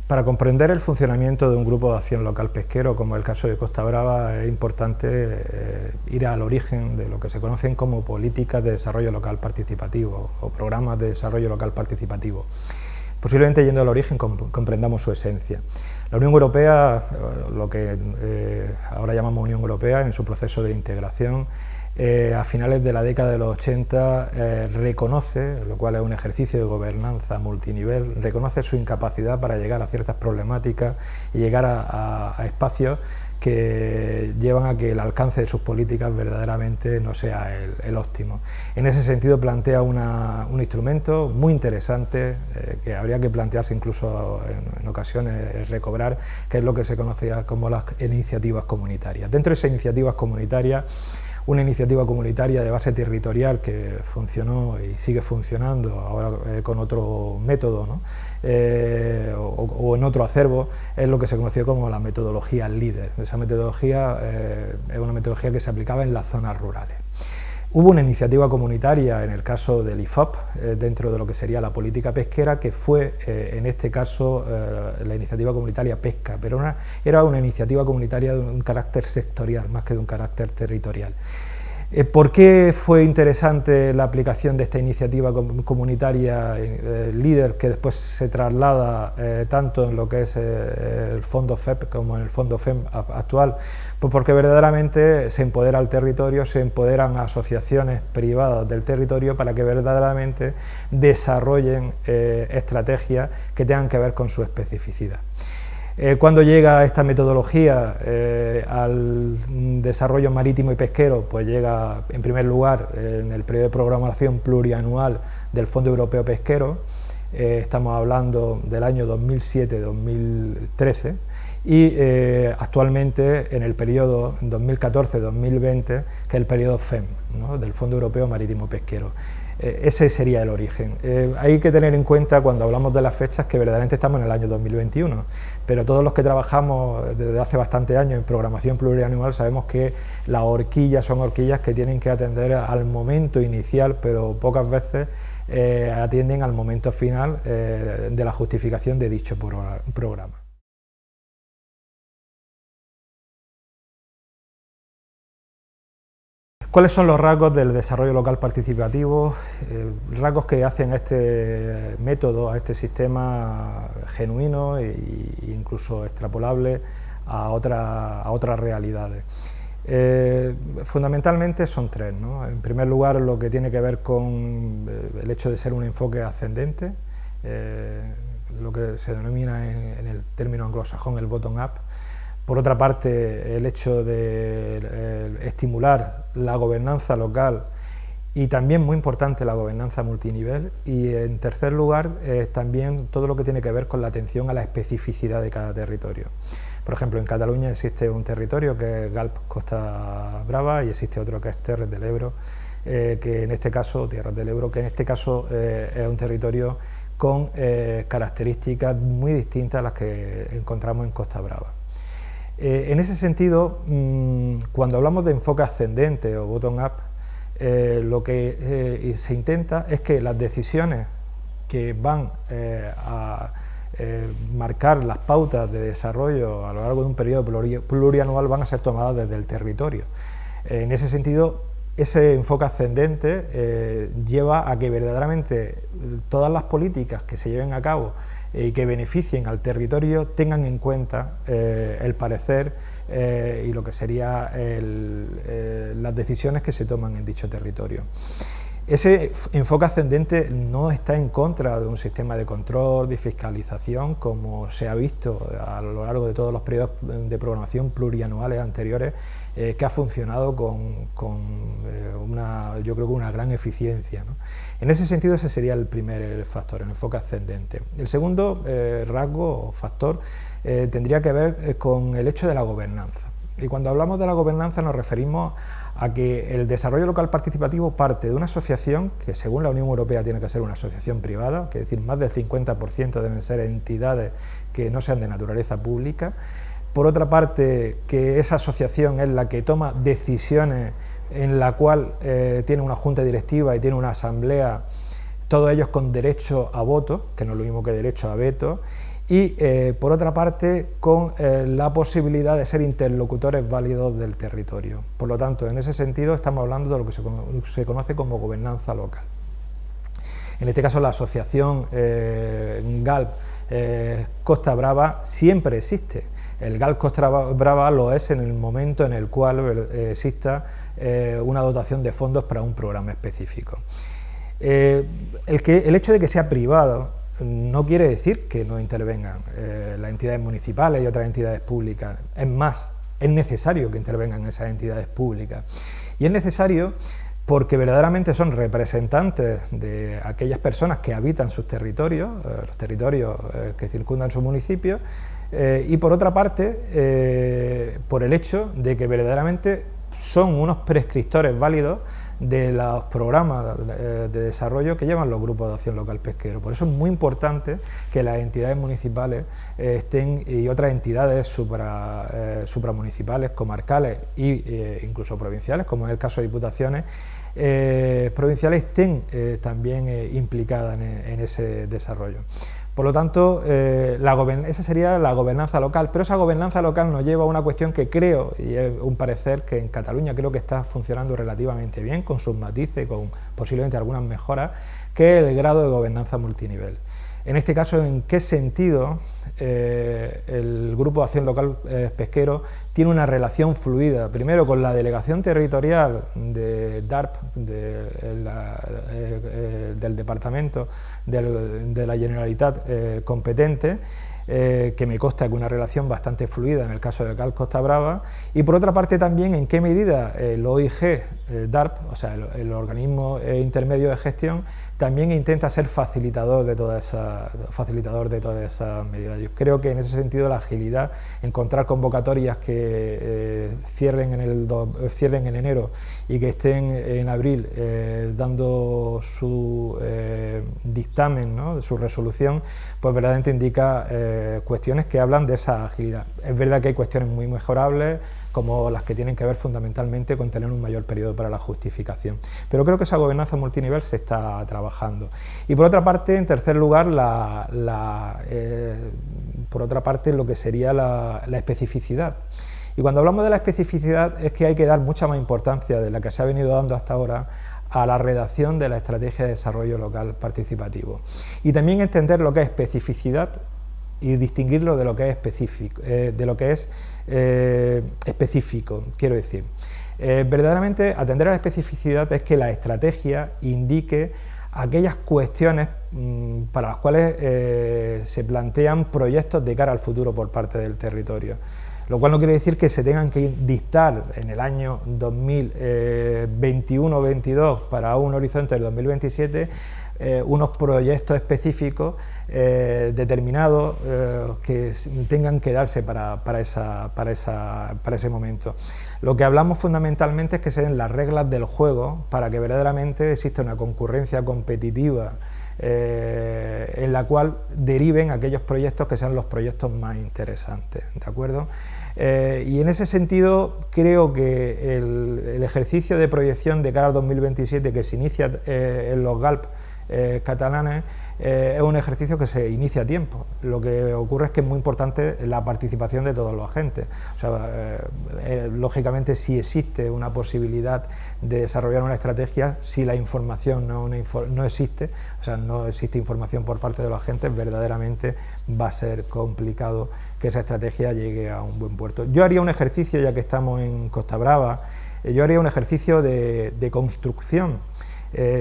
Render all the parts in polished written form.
Para comprender el funcionamiento de un grupo de acción local pesquero, como el caso de Costa Brava, es importante ir al origen de lo que se conocen como políticas de desarrollo local participativo o programas de desarrollo local participativo. Posiblemente yendo al origen comprendamos su esencia. La Unión Europea, lo que ahora llamamos Unión Europea, en su proceso de integración, a finales de la década de los 80 reconoce, lo cual es un ejercicio de gobernanza multinivel, reconoce su incapacidad para llegar a ciertas problemáticas y llegar a espacios que llevan a que el alcance de sus políticas verdaderamente no sea el óptimo. En ese sentido plantea un instrumento muy interesante que habría que plantearse incluso en ocasiones recobrar, que es lo que se conocía como las iniciativas comunitarias. Dentro de esas iniciativas comunitarias, una iniciativa comunitaria de base territorial que funcionó y sigue funcionando ahora con otro método, ¿no? O en otro acervo, es lo que se conoció como la metodología LEADER. Esa metodología es una metodología que se aplicaba en las zonas rurales. Hubo una iniciativa comunitaria en el caso del IFOP, dentro de lo que sería la política pesquera, que fue en este caso la iniciativa comunitaria pesca, pero era una iniciativa comunitaria de un carácter sectorial, más que de un carácter territorial. ¿Por qué fue interesante la aplicación de esta iniciativa comunitaria LEADER, que después se traslada tanto en lo que es el fondo FEP como en el fondo FEM actual? Pues porque verdaderamente se empodera al territorio, se empoderan asociaciones privadas del territorio para que verdaderamente desarrollen estrategias que tengan que ver con su especificidad. Cuando llega esta metodología al desarrollo marítimo y pesquero, pues llega en primer lugar en el periodo de programación plurianual del Fondo Europeo Pesquero, estamos hablando del año 2007-2013, y actualmente en el periodo 2014-2020, que es el periodo FEM, ¿no?, del Fondo Europeo Marítimo Pesquero. Ese sería el origen. Hay que tener en cuenta cuando hablamos de las fechas que verdaderamente estamos en el año 2021, pero todos los que trabajamos desde hace bastante años en programación plurianual sabemos que las horquillas son horquillas que tienen que atender al momento inicial, pero pocas veces atienden al momento final de la justificación de dicho programa. ¿Cuáles son los rasgos del desarrollo local participativo? Rasgos que hacen a este método, a este sistema genuino e incluso extrapolable a otras realidades. Fundamentalmente son tres, ¿no? En primer lugar, lo que tiene que ver con el hecho de ser un enfoque ascendente, lo que se denomina en el término anglosajón el bottom-up. Por otra parte, el hecho de estimular la gobernanza local y también, muy importante, la gobernanza multinivel. Y en tercer lugar, también todo lo que tiene que ver con la atención a la especificidad de cada territorio. Por ejemplo, en Cataluña existe un territorio que es GALP Costa Brava y existe otro que es Terres del Ebro, que en este caso, Tierras del Ebro, que en este caso es un territorio con características muy distintas a las que encontramos en Costa Brava. En ese sentido, cuando hablamos de enfoque ascendente o bottom-up, lo que se intenta es que las decisiones que van a marcar las pautas de desarrollo a lo largo de un periodo plurianual van a ser tomadas desde el territorio. En ese sentido, ese enfoque ascendente lleva a que verdaderamente todas las políticas que se lleven a cabo y que beneficien al territorio tengan en cuenta el parecer y lo que sería las decisiones que se toman en dicho territorio. Ese enfoque ascendente no está en contra de un sistema de control, de fiscalización, como se ha visto a lo largo de todos los periodos de programación plurianuales anteriores, que ha funcionado con yo creo que una gran eficiencia, ¿no? En ese sentido, ese sería el primer factor, el enfoque ascendente. El segundo rasgo o factor tendría que ver con el hecho de la gobernanza. Y cuando hablamos de la gobernanza nos referimos a que el desarrollo local participativo parte de una asociación que, según la Unión Europea, tiene que ser una asociación privada, que es decir, más del 50% deben ser entidades que no sean de naturaleza pública. Por otra parte, que esa asociación es la que toma decisiones en la cual tiene una junta directiva y tiene una asamblea, todos ellos con derecho a voto, que no es lo mismo que derecho a veto, y por otra parte con la posibilidad de ser interlocutores válidos del territorio. Por lo tanto, en ese sentido estamos hablando de lo que se conoce como gobernanza local. En este caso la asociación GALP Costa Brava siempre existe. El GALP Costa Brava lo es en el momento en el cual exista una dotación de fondos para un programa específico. El hecho de que sea privado no quiere decir que no intervengan las entidades municipales y otras entidades públicas. Es más, es necesario que intervengan esas entidades públicas. Y es necesario porque verdaderamente son representantes de aquellas personas que habitan sus territorios, los territorios que circundan su municipio, y por otra parte, por el hecho de que verdaderamente son unos prescriptores válidos de los programas de desarrollo que llevan los grupos de acción local pesquero. Por eso es muy importante que las entidades municipales estén, y otras entidades supramunicipales, comarcales e incluso provinciales, como es el caso de diputaciones provinciales, estén también implicadas en ese desarrollo. Por lo tanto, esa sería la gobernanza local, pero esa gobernanza local nos lleva a una cuestión que creo, y es un parecer que en Cataluña creo que está funcionando relativamente bien, con sus matices, con posiblemente algunas mejoras, que es el grado de gobernanza multinivel. En este caso, ¿en qué sentido el Grupo de Acción Local Pesquero tiene una relación fluida? Primero, con la delegación territorial de DARP, del Departamento de la Generalitat competente, que me consta que una relación bastante fluida en el caso del GALP Costa Brava, y por otra parte también en qué medida el OIG DARP, o sea, el organismo intermedio de gestión, también intenta ser facilitador de todas esas medidas. Yo creo que en ese sentido la agilidad, encontrar convocatorias que cierren en enero y que estén en abril dando su dictamen, ¿no?, su resolución, pues verdaderamente indica cuestiones que hablan de esa agilidad. Es verdad que hay cuestiones muy mejorables, como las que tienen que ver fundamentalmente con tener un mayor periodo para la justificación. Pero creo que esa gobernanza multinivel se está trabajando. Y por otra parte, en tercer lugar, por otra parte, lo que sería la especificidad. Y cuando hablamos de la especificidad es que hay que dar mucha más importancia de la que se ha venido dando hasta ahora a la redacción de la estrategia de desarrollo local participativo. Y también entender lo que es especificidad y distinguirlo de lo que es específico, quiero decir. Verdaderamente, atender a la especificidad es que la estrategia indique aquellas cuestiones para las cuales se plantean proyectos de cara al futuro por parte del territorio. Lo cual no quiere decir que se tengan que dictar en el año 2021-22 para un horizonte del 2027 unos proyectos específicos determinados que tengan que darse para ese momento. Lo que hablamos fundamentalmente es que se den las reglas del juego para que verdaderamente exista una concurrencia competitiva en la cual deriven aquellos proyectos que sean los proyectos más interesantes, ¿de acuerdo? Y en ese sentido creo que el ejercicio de proyección de cara al 2027 que se inicia en los GALP catalanes es un ejercicio que se inicia a tiempo. Lo que ocurre es que es muy importante la participación de todos los agentes. O sea, lógicamente, si existe una posibilidad de desarrollar una estrategia, si la información no existe, o sea, no existe información por parte de los agentes, verdaderamente va a ser complicado que esa estrategia llegue a un buen puerto. Yo haría un ejercicio, ya que estamos en Costa Brava, yo haría un ejercicio de construcción.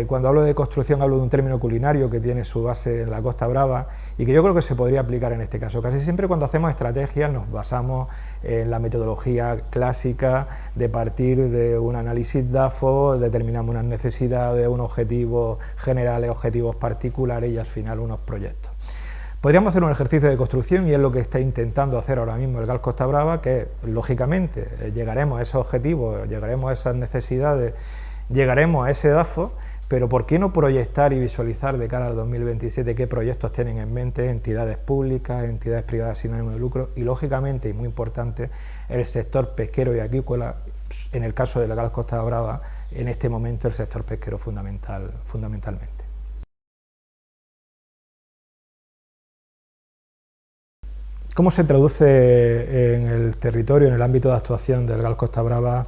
Cuando hablo de construcción hablo de un término culinario que tiene su base en la Costa Brava y que yo creo que se podría aplicar en este caso. Casi siempre cuando hacemos estrategias nos basamos en la metodología clásica de partir de un análisis DAFO, determinamos unas necesidades, unos objetivos generales, objetivos particulares y al final unos proyectos. Podríamos hacer un ejercicio de construcción y es lo que está intentando hacer ahora mismo el GALP Costa Brava, que lógicamente llegaremos a esos objetivos, llegaremos a esas necesidades, llegaremos a ese DAFO, pero ¿por qué no proyectar y visualizar de cara al 2027 qué proyectos tienen en mente entidades públicas, entidades privadas sin ánimo de lucro y, lógicamente, y muy importante, el sector pesquero y acuícola, en el caso de la GALP Costa Brava, en este momento el sector pesquero fundamentalmente? ¿Cómo se traduce en el territorio, en el ámbito de actuación del GALP Costa Brava,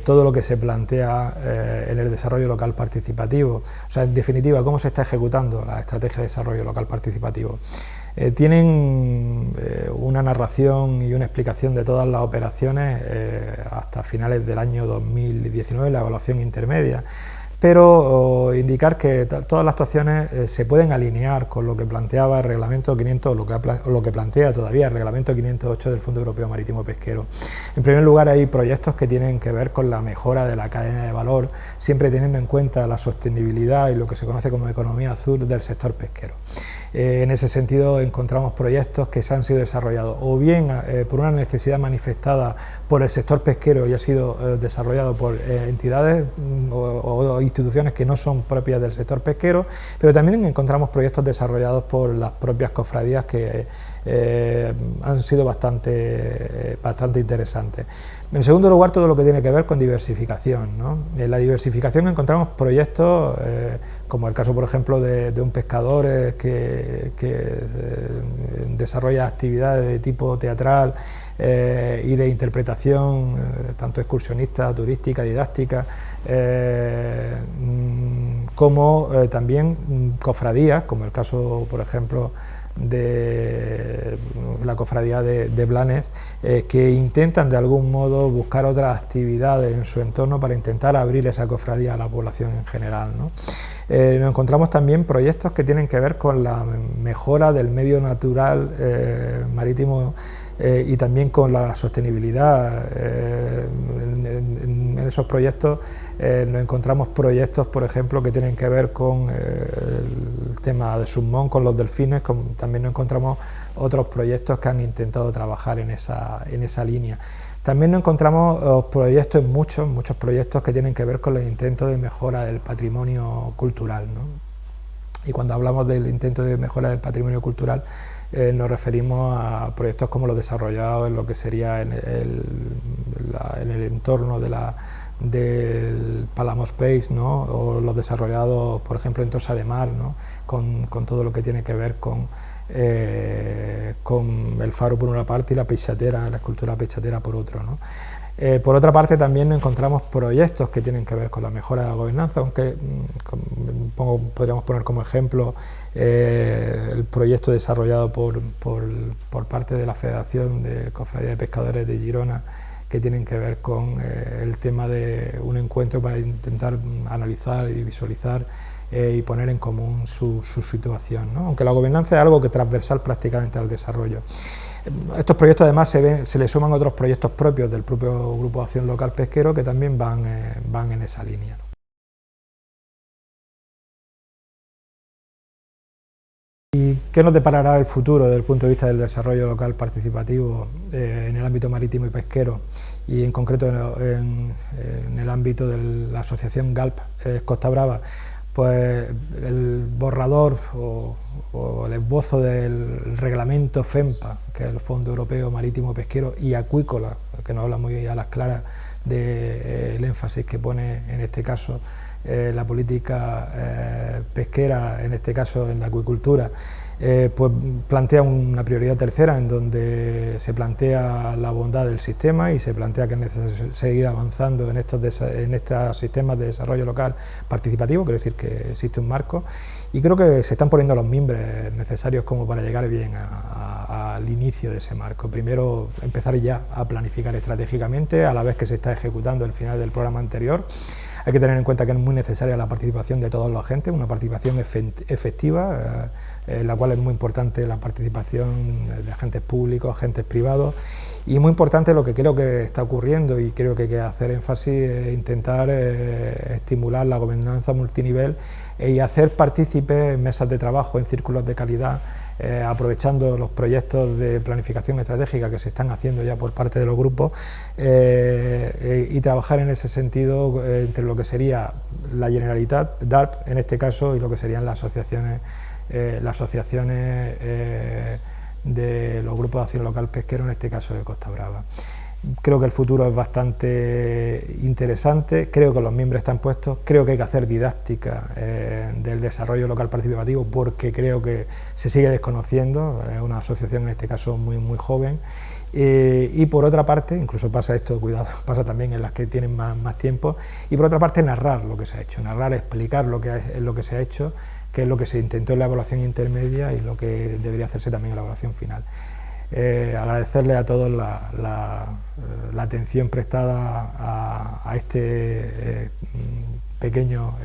todo lo que se plantea en el desarrollo local participativo? O sea, en definitiva, ¿cómo se está ejecutando la estrategia de desarrollo local participativo? Tienen una narración y una explicación de todas las operaciones hasta finales del año 2019, la evaluación intermedia, pero indicar que todas las actuaciones se pueden alinear con lo que planteaba el Reglamento 500 o lo que plantea todavía el Reglamento 508 del Fondo Europeo Marítimo Pesquero. En primer lugar, hay proyectos que tienen que ver con la mejora de la cadena de valor, siempre teniendo en cuenta la sostenibilidad y lo que se conoce como economía azul del sector pesquero. En ese sentido encontramos proyectos que se han sido desarrollados o bien por una necesidad manifestada por el sector pesquero y ha sido desarrollado por entidades o instituciones que no son propias del sector pesquero, pero también encontramos proyectos desarrollados por las propias cofradías que han sido bastante interesantes. En segundo lugar, todo lo que tiene que ver con diversificación, ¿no? En la diversificación encontramos proyectos como el caso, por ejemplo, de un pescador que desarrolla actividades de tipo teatral y de interpretación, tanto excursionista, turística, didáctica, como también cofradías, como el caso, por ejemplo, de la cofradía de Blanes, que intentan de algún modo buscar otras actividades en su entorno para intentar abrir esa cofradía a la población en general, ¿no? Nos encontramos también proyectos que tienen que ver con la mejora del medio natural marítimo y también con la sostenibilidad. En esos proyectos nos encontramos proyectos, por ejemplo, que tienen que ver con el tema de Submón, con los delfines, también nos encontramos otros proyectos que han intentado trabajar en esa línea. También nos encontramos proyectos, muchos proyectos que tienen que ver con el intento de mejora del patrimonio cultural, ¿no? Y cuando hablamos del intento de mejora del patrimonio cultural, nos referimos a proyectos como los desarrollados en lo que sería en el entorno del Palamo Space, ¿no? O los desarrollados, por ejemplo, en Tosa de Mar, ¿no? Con todo lo que tiene que ver con el faro por una parte y la peixatera, la escultura peixatera por otro, ¿no? Por otra parte, también encontramos proyectos que tienen que ver con la mejora de la gobernanza, aunque podríamos poner como ejemplo el proyecto desarrollado por parte de la Federación de Cofradías de Pescadores de Girona, que tienen que ver con el tema de un encuentro para intentar analizar y visualizar y poner en común su situación, ¿no? Aunque la gobernanza es algo que es transversal prácticamente al desarrollo. Estos proyectos además se le suman otros proyectos propios del propio Grupo de Acción Local Pesquero que también van en esa línea, ¿no? ¿Y qué nos deparará el futuro desde el punto de vista del desarrollo local participativo en el ámbito marítimo y pesquero y en concreto en el ámbito de la asociación GALP Costa Brava? Pues el borrador o el esbozo del reglamento FEMPA, que es el Fondo Europeo Marítimo Pesquero y Acuícola, que nos habla muy a las claras del énfasis que pone en este caso la política pesquera, en este caso en la acuicultura, pues plantea una prioridad tercera en donde se plantea la bondad del sistema y se plantea que es necesario seguir avanzando en estos sistemas de desarrollo local participativo, quiere decir que existe un marco y creo que se están poniendo los mimbres necesarios como para llegar bien al inicio de ese marco. Primero empezar ya a planificar estratégicamente a la vez que se está ejecutando el final del programa anterior. Hay que tener en cuenta que es muy necesaria la participación de todos los agentes, una participación efectiva, en la cual es muy importante la participación de agentes públicos, agentes privados, y muy importante lo que creo que está ocurriendo y creo que hay que hacer énfasis es intentar estimular la gobernanza multinivel y hacer partícipes en mesas de trabajo, en círculos de calidad, aprovechando los proyectos de planificación estratégica que se están haciendo ya por parte de los grupos y trabajar en ese sentido entre lo que sería la Generalitat, DARP en este caso, y lo que serían las asociaciones de los grupos de acción local pesquero, en este caso de Costa Brava. Creo que el futuro es bastante interesante, creo que los miembros están puestos, creo que hay que hacer didáctica del desarrollo local participativo porque creo que se sigue desconociendo, es una asociación en este caso muy joven. Y por otra parte, incluso pasa esto, cuidado, pasa también en las que tienen más tiempo, y por otra parte narrar lo que se ha hecho, narrar, explicar lo que se ha hecho, qué es lo que se intentó en la evaluación intermedia y lo que debería hacerse también en la evaluación final. Agradecerle a todos la atención prestada a este pequeño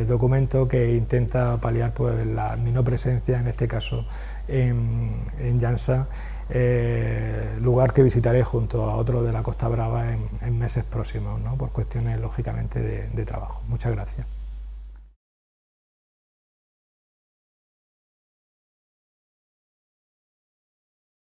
documento que intenta paliar pues, mi no presencia, en este caso en Llança, lugar que visitaré junto a otro de la Costa Brava en meses próximos, ¿no? Por cuestiones lógicamente de trabajo. Muchas gracias.